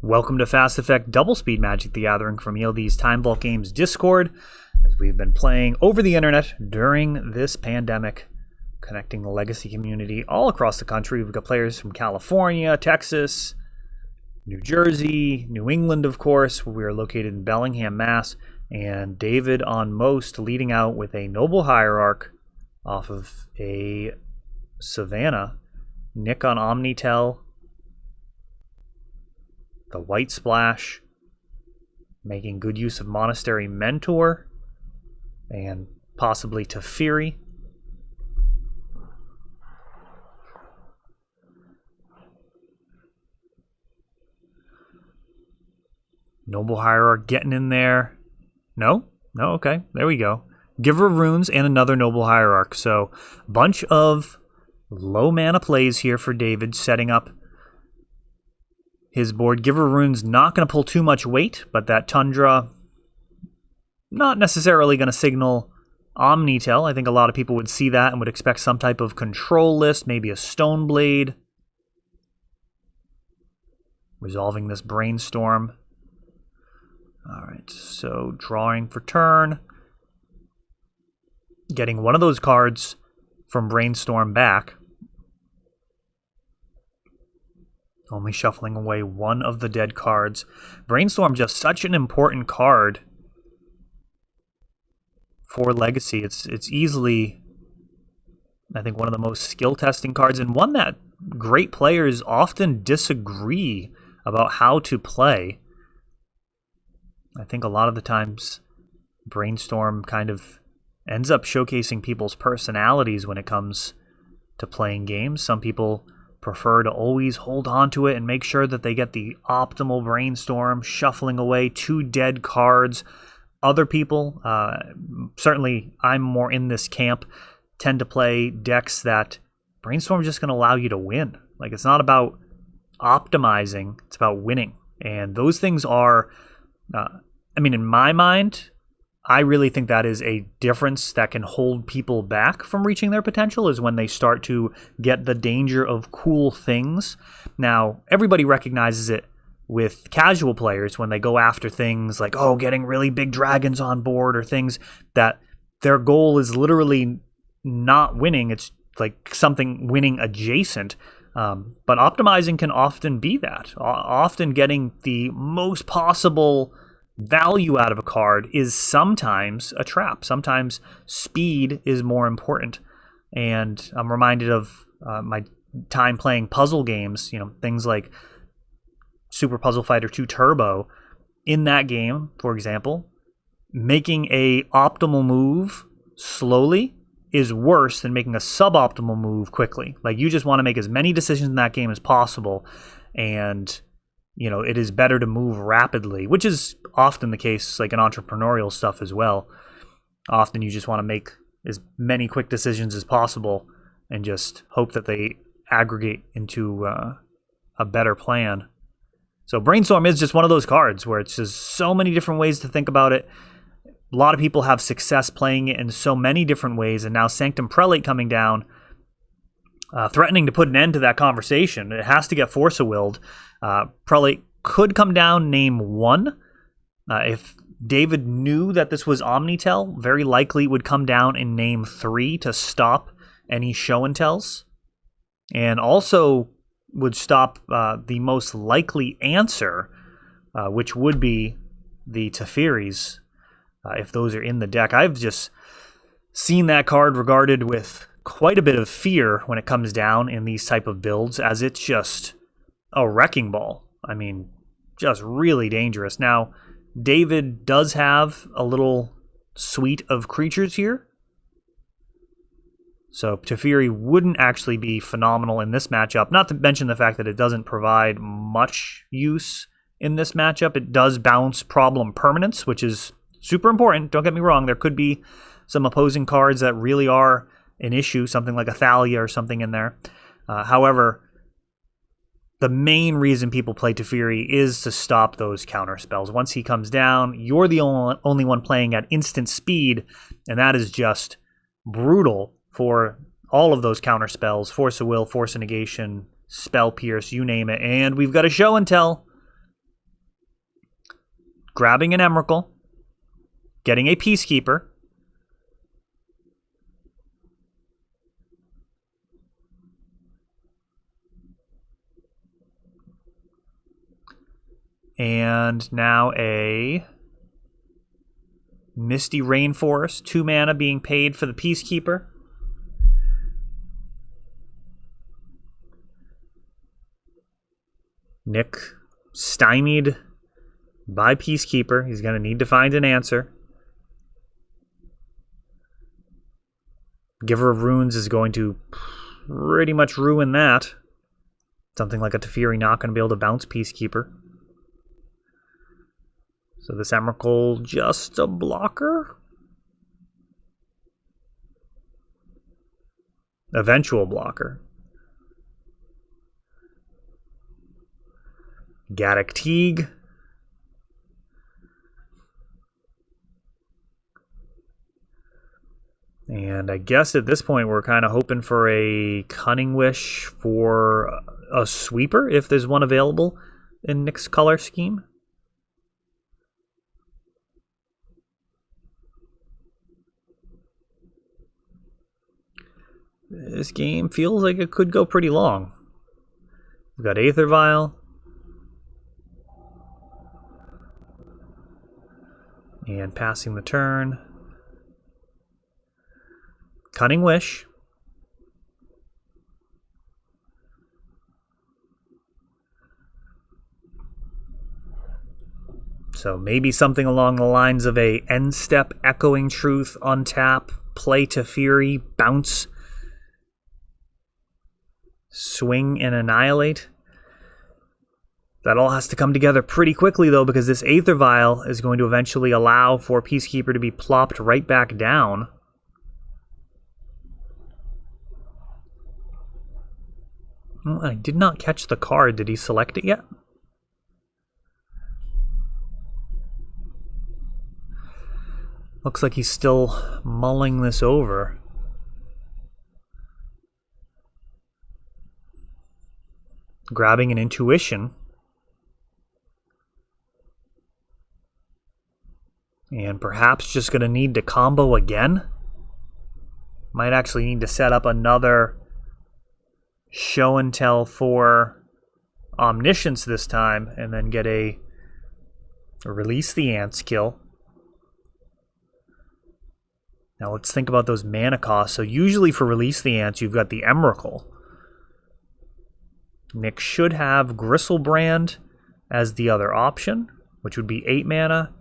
Welcome to Fast Effect Double Speed Magic the Gathering from ELD's Time Vault Games Discord, as we've been playing over the internet during this pandemic, connecting the Legacy community all across the country. We've got players from California, Texas, New Jersey, New England, of course. We are located in Bellingham, Mass. And David on most, leading out with a Noble Hierarch off of a Savannah. Nick on Omnitel. The White Splash, making good use of Monastery Mentor, and possibly Teferi. Noble Hierarch getting in there. No, okay, there we go. Giver of Runes and another Noble Hierarch. So, bunch of low mana plays here for David, setting up his board. Giver of Runes not going to pull too much weight, but that Tundra not necessarily going to signal Omnitel. I think a lot of people would see that and would expect some type of control list, maybe a Stoneblade. Resolving this Brainstorm. Alright, so drawing for turn. Getting one of those cards from Brainstorm back. Only shuffling away one of the dead cards. Brainstorm, just such an important card for Legacy. It's easily, I think, one of the most skill-testing cards, and one that great players often disagree about how to play. I think a lot of the times Brainstorm kind of ends up showcasing people's personalities when it comes to playing games. Some people prefer to always hold on to it and make sure that they get the optimal Brainstorm, shuffling away two dead cards. Other people, certainly I'm more in this camp, tend to play decks that Brainstorm is just going to allow you to win. Like, it's not about optimizing, it's about winning. And those things are, in my mind, I really think that is a difference that can hold people back from reaching their potential, is when they start to get the danger of cool things. Now, everybody recognizes it with casual players when they go after things like, getting really big dragons on board, or things that their goal is literally not winning. It's like something winning adjacent. But optimizing can often be that. Often getting the most possible value out of a card is sometimes a trap. Sometimes speed is more important. And I'm reminded of my time playing puzzle games, things like Super Puzzle Fighter 2 Turbo. In that game, for example, making a optimal move slowly is worse than making a suboptimal move quickly. Like, you just want to make as many decisions in that game as possible, and it is better to move rapidly, which is often the case, like in entrepreneurial stuff as well. Often you just want to make as many quick decisions as possible and just hope that they aggregate into a better plan. So Brainstorm is just one of those cards where it's just so many different ways to think about it. A lot of people have success playing it in so many different ways, and now Sanctum Prelate coming down, threatening to put an end to that conversation. It has to get Force of Willed. Prelate could come down name 1. If David knew that this was Omnitel, very likely would come down in name 3 to stop any show and tells. And also would stop the most likely answer, which would be the Teferis, if those are in the deck. I've just seen that card regarded with quite a bit of fear when it comes down in these type of builds, as it's just a wrecking ball. I mean, just really dangerous. Now, David does have a little suite of creatures here, so Teferi wouldn't actually be phenomenal in this matchup, not to mention the fact that it doesn't provide much use in this matchup. It does bounce problem permanence, which is super important. Don't get me wrong, there could be some opposing cards that really are an issue, something like a Thalia or something in there. However, the main reason people play Teferi is to stop those counter spells. Once he comes down, you're the only one playing at instant speed, and that is just brutal for all of those counter spells. Force of Will, Force of Negation, Spell Pierce, you name it. And we've got a show and tell. grabbing an Emrakul, getting a Peacekeeper, and now a Misty Rainforest, 2 mana being paid for the Peacekeeper. Nick stymied by Peacekeeper. He's going to need to find an answer. Giver of Runes is going to pretty much ruin that. Something like a Teferi not going to be able to bounce Peacekeeper. So this Emrakul just a blocker? Eventual blocker. Gaddock Teague. And I guess at this point we're kind of hoping for a Cunning Wish for a sweeper, if there's one available in Nick's color scheme. This game feels like it could go pretty long. We've got Aether Vial. And passing the turn. Cunning Wish. So maybe something along the lines of a end step Echoing Truth, untap, play Teferi, bounce, swing and annihilate. That all has to come together pretty quickly, though, because this Aether Vial is going to eventually allow for Peacekeeper to be plopped right back down. Oh, I did not catch the card. Did he select it yet? Looks like he's still mulling this over. Grabbing an Intuition. And perhaps just going to need to combo again. Might actually need to set up another Show and Tell for Omniscience this time, and then get a Release the Ants kill. Now let's think about those mana costs. So usually for Release the Ants, you've got the Emrakul. Nick should have Gristlebrand as the other option, which would be 8 mana,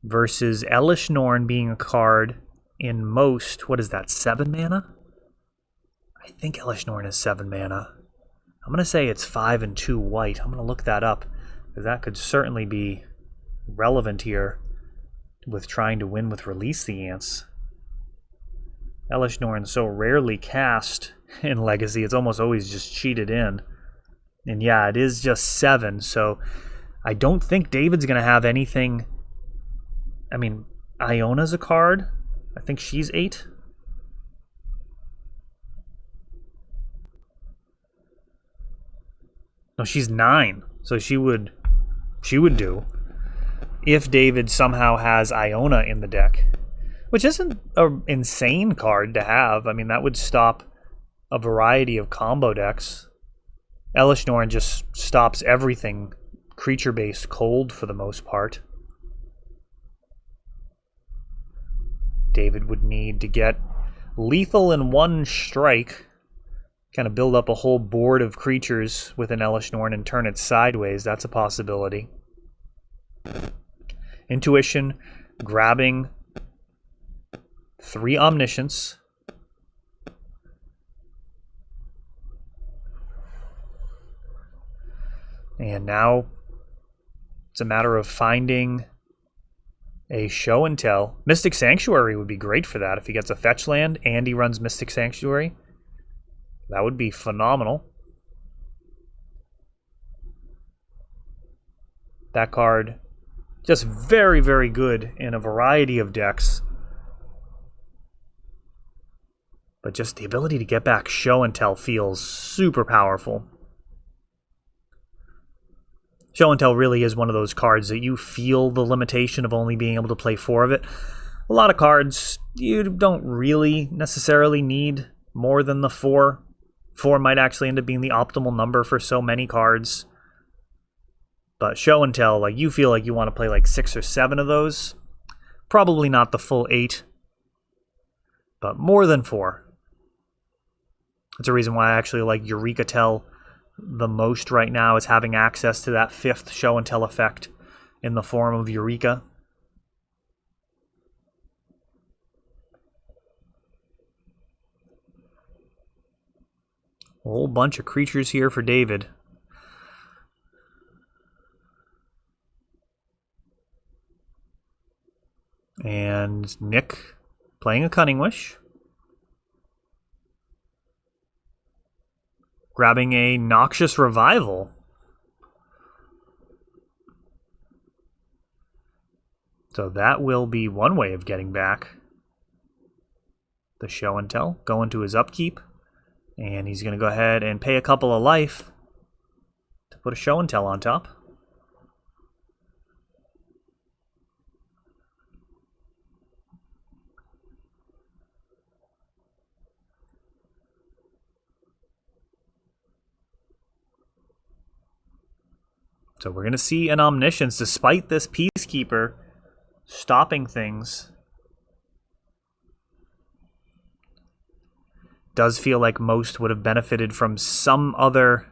versus Elish Norn being a card in most, what is that, 7 mana? I think Elish Norn is 7 mana. I'm going to say it's 5 and 2 white. I'm going to look that up, because that could certainly be relevant here with trying to win with Release the Ants. Elish Norn so rarely cast in Legacy, it's almost always just cheated in. And yeah, it is just 7, so I don't think David's going to have anything. I mean, Iona's a card. I think she's 8. No, she's 9. So she would do if David somehow has Iona in the deck, which isn't an insane card to have. I mean, that would stop a variety of combo decks. Elish Norn just stops everything creature-based cold for the most part. David would need to get lethal in 1 strike, kind of build up a whole board of creatures with an Elish Norn and turn it sideways. That's a possibility. Intuition, grabbing 3 Omniscience. And now it's a matter of finding a Show and Tell. Mystic Sanctuary would be great for that. If he gets a fetch land and he runs Mystic Sanctuary, that would be phenomenal. That card, just very, very good in a variety of decks. But just the ability to get back Show and Tell feels super powerful. Show and Tell really is one of those cards that you feel the limitation of only being able to play 4 of it. A lot of cards, you don't really necessarily need more than the 4. 4 might actually end up being the optimal number for so many cards. But Show and Tell, like, you feel like you want to play like 6 or 7 of those. Probably not the full 8, but more than 4. That's a reason why I actually like Eureka Tell the most right now, is having access to that 5th Show and Tell effect in the form of Eureka. A whole bunch of creatures here for David. And Nick playing a Cunning Wish. Grabbing a Noxious Revival. So that will be one way of getting back the Show and Tell. Going to his upkeep. And he's going to go ahead and pay a couple of life to put a Show and Tell on top. So we're going to see an Omniscience, despite this Peacekeeper stopping things. Does feel like most would have benefited from some other...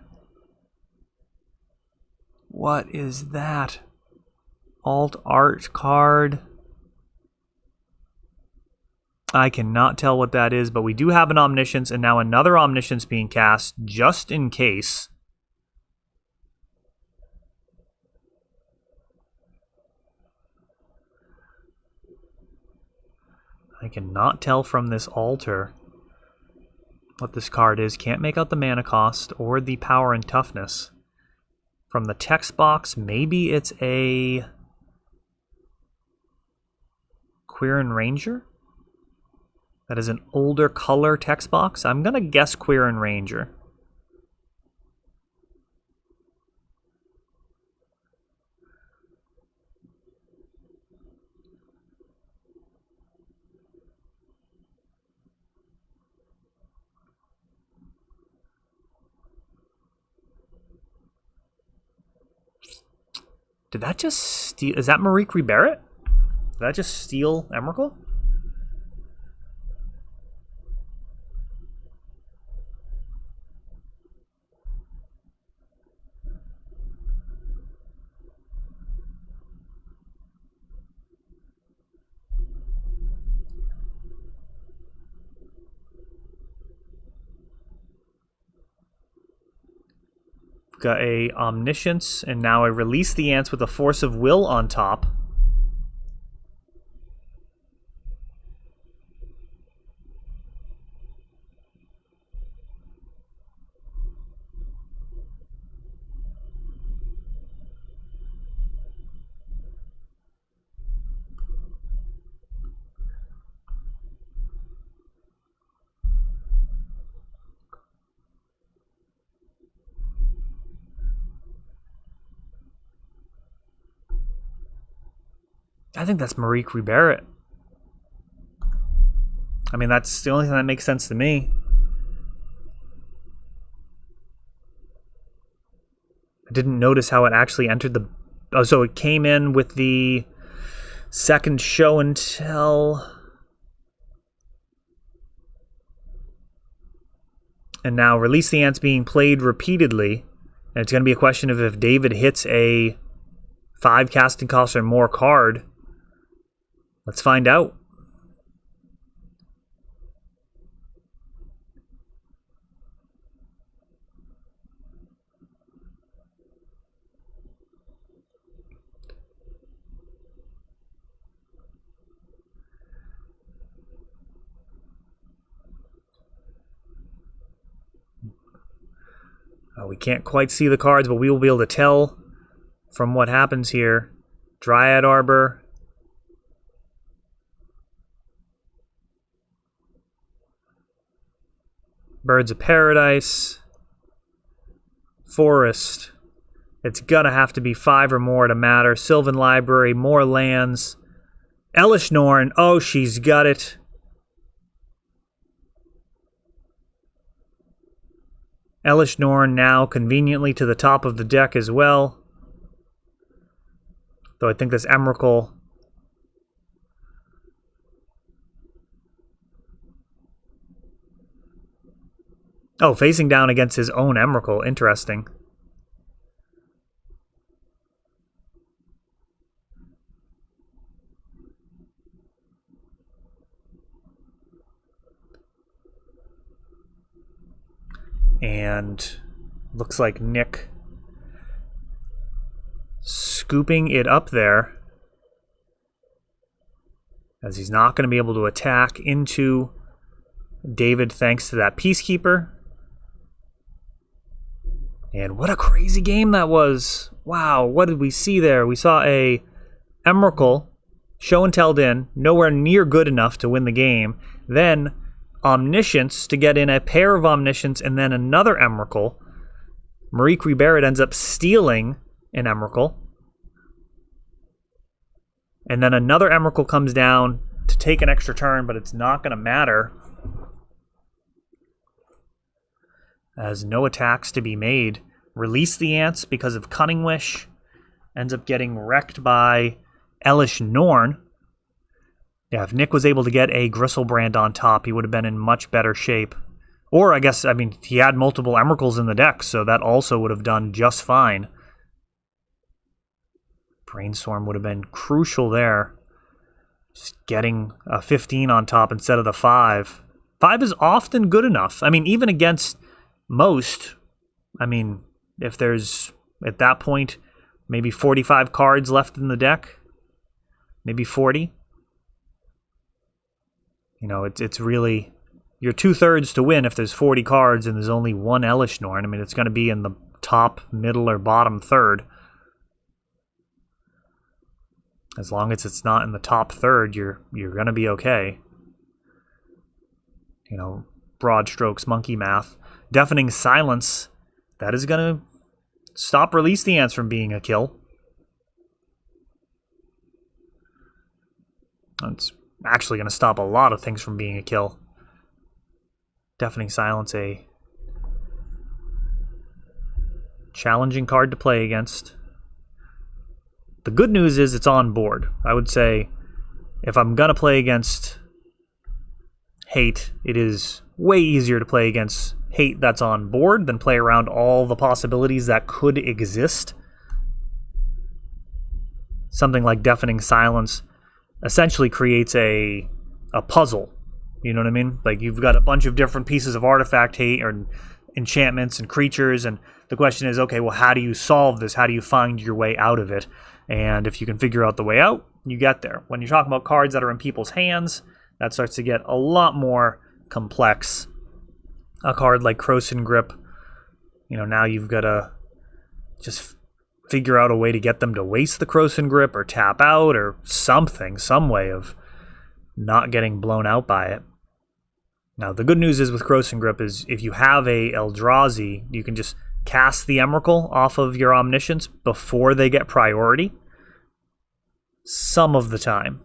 What is that? Alt art card. I cannot tell what that is, but we do have an Omniscience, and now another Omniscience being cast just in case. I cannot tell from this altar what this card is. Can't make out the mana cost or the power and toughness. From the text box, maybe it's a Quirion Ranger? That is an older color text box. I'm going to guess Quirion Ranger. Did that just steal? Is that Marique Barrett? Did that just steal Emrakul? Got a Omniscience, and now I release the Ants with a Force of Will on top. I think that's Marique Barrett. I mean, that's the only thing that makes sense to me. I didn't notice how it actually entered the... Oh, so it came in with the second Show and Tell. And now Release the Ants being played repeatedly. And it's going to be a question of if David hits a 5 casting cost or more card. Let's find out. We can't quite see the cards, but we will be able to tell from what happens here. Dryad Arbor. Birds of Paradise, Forest, It's gonna have to be 5 or more to matter. Sylvan Library, more lands. Elish Norn, oh, she's got it. Elish Norn now conveniently to the top of the deck as well. Though I think this Emrakul... Oh, facing down against his own Emrakul. Interesting. And looks like Nick scooping it up there, as he's not going to be able to attack into David thanks to that Peacekeeper. And what a crazy game that was. Wow, what did we see there? We saw a Emrakul show and telled in, nowhere near good enough to win the game. Then Omniscience to get in a pair of Omniscience, and then another Emrakul. Marique Barrett ends up stealing an Emrakul. And then another Emrakul comes down to take an extra turn, but it's not going to matter, as no attacks to be made. Release the Ants because of Cunning Wish. Ends up getting wrecked by Elish Norn. Yeah, if Nick was able to get a Gristlebrand on top, he would have been in much better shape. Or, I guess, I mean, he had multiple Emrakuls in the deck, so that also would have done just fine. Brainstorm would have been crucial there. Just getting a 15 on top instead of the 5. 5 is often good enough. I mean, even against most, I mean, if there's, at that point, maybe 45 cards left in the deck, maybe 40. You know, it's really, you're 2/3 to win if there's 40 cards and there's only one Elish Norn. I mean, it's going to be in the top, middle, or bottom third. As long as it's not in the top third, you're going to be okay. You know, broad strokes, monkey math. Deafening Silence, that is going to stop Release the Ants from being a kill. It's actually going to stop a lot of things from being a kill. Deafening Silence, a challenging card to play against. The good news is it's on board. I would say if I'm going to play against Hate, it is way easier to play against Hate that's on board than play around all the possibilities that could exist. Something like Deafening Silence essentially creates a puzzle. You know what I mean? Like, you've got a bunch of different pieces of artifact hate or enchantments and creatures, and the question is, okay, well, how do you solve this? How do you find your way out of it? And if you can figure out the way out, you get there. When you're talking about cards that are in people's hands, that starts to get a lot more complex. A card like Krosan Grip, you know, now you've got to just figure out a way to get them to waste the Krosan Grip or tap out or something, some way of not getting blown out by it. Now, the good news is with Krosan Grip is if you have a Eldrazi, you can just cast the Emrakul off of your Omniscience before they get priority. Some of the time.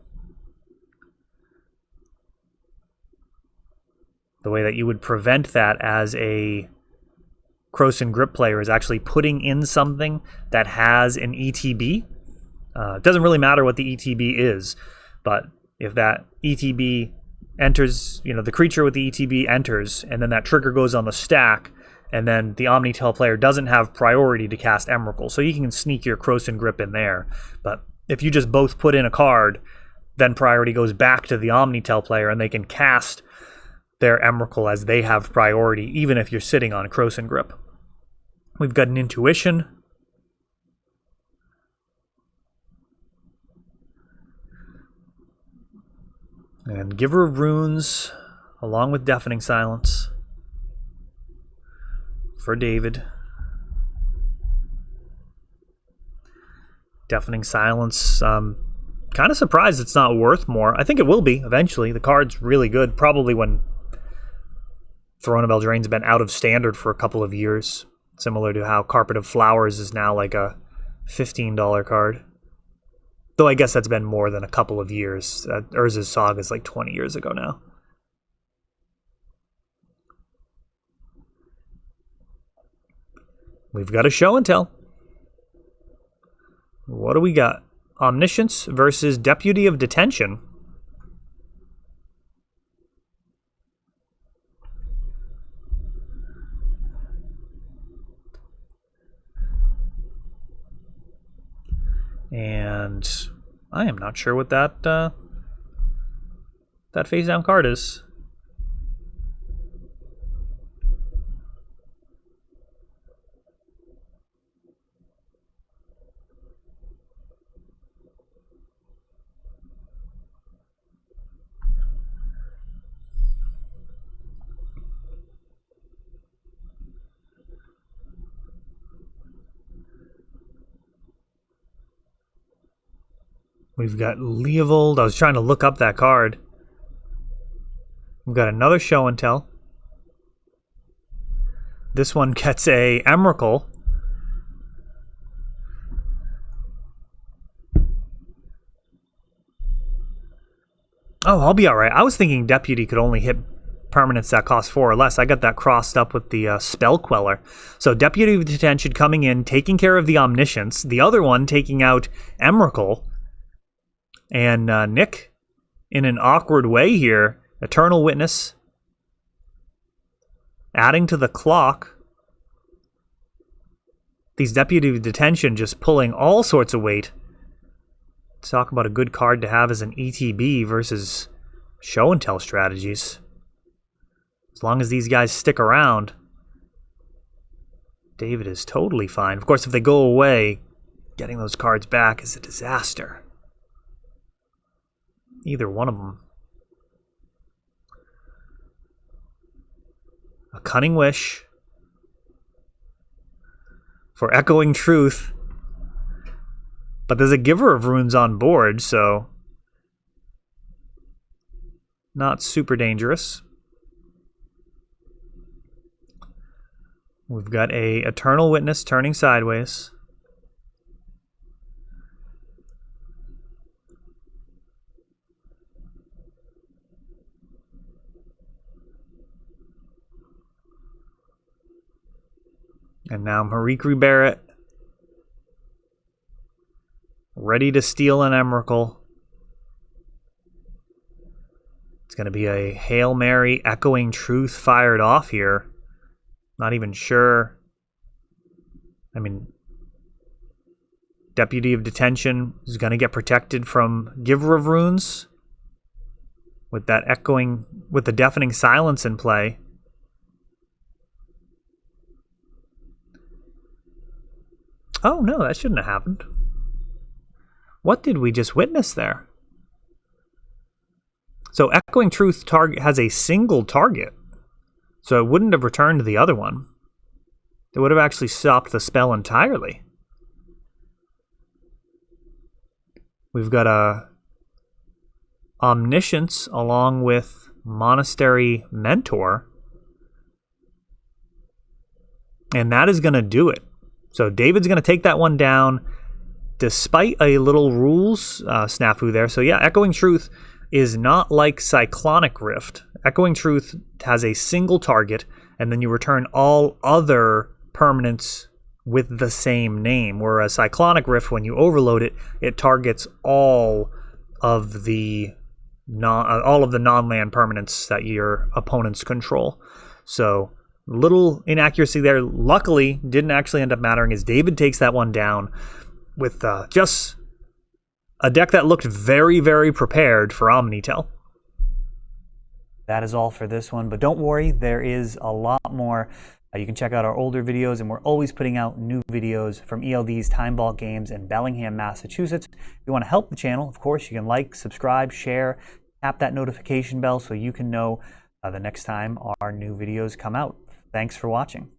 The way that you would prevent that as a Krosan Grip player is actually putting in something that has an ETB. It doesn't really matter what the ETB is, but if that ETB enters, you know, the creature with the ETB enters, and then that trigger goes on the stack, and then the Omnitel player doesn't have priority to cast Emrakul, so you can sneak your Krosan Grip in there. But if you just both put in a card, then priority goes back to the Omnitel player, and they can cast their Emrakul as they have priority, even if you're sitting on Krosan Grip. We've got an Intuition. And Giver of Runes, along with Deafening Silence, for David. Deafening Silence, kind of surprised it's not worth more. I think it will be eventually. The card's really good, probably when Throne of Eldraine's been out of standard for a couple of years. Similar to how Carpet of Flowers is now like a $15 card. Though I guess that's been more than a couple of years. Urza's Saga is like 20 years ago now. We've got a show and tell. What do we got? Omniscience versus Deputy of Detention. And I am not sure what that face down card is. We've got Leovold. I was trying to look up that card. We've got another show and tell. This one gets a Emrakul. Oh, I'll be alright. I was thinking Deputy could only hit permanents that cost 4 or less. I got that crossed up with the Spell Queller. So Deputy of Detention coming in, taking care of the Omniscience. The other one taking out Emrakul. And Nick, in an awkward way here, Eternal Witness, adding to the clock. These Deputy of Detention just pulling all sorts of weight. Let's talk about a good card to have as an ETB versus show and tell strategies. As long as these guys stick around, David is totally fine. Of course, if they go away, getting those cards back is a disaster. Either one of them. A Cunning Wish for Echoing Truth. But there's a Giver of Runes on board, so not super dangerous. We've got a Eternal Witness turning sideways. And now Marikri Barrett, ready to steal an Emrakul. It's going to be a Hail Mary Echoing Truth fired off here. Not even sure. I mean, Deputy of Detention is going to get protected from Giver of Runes with that echoing, with the Deafening Silence in play. Oh no, that shouldn't have happened. What did we just witness there? So Echoing Truth target has a single target. So it wouldn't have returned the other one. It would have actually stopped the spell entirely. We've got a Omniscience along with Monastery Mentor. And that is going to do it. So David's going to take that one down despite a little rules snafu there. So yeah, Echoing Truth is not like Cyclonic Rift. Echoing Truth has a single target, and then you return all other permanents with the same name. Whereas Cyclonic Rift, when you overload it, it targets all of the non-land permanents that your opponents control. So little inaccuracy there. Luckily, didn't actually end up mattering as David takes that one down with just a deck that looked very, very prepared for Omnitel. That is all for this one, but don't worry, there is a lot more. You can check out our older videos, and we're always putting out new videos from ELD's Time Vault Games in Bellingham, Massachusetts. If you want to help the channel, of course, you can like, subscribe, share, tap that notification bell so you can know the next time our new videos come out. Thanks for watching.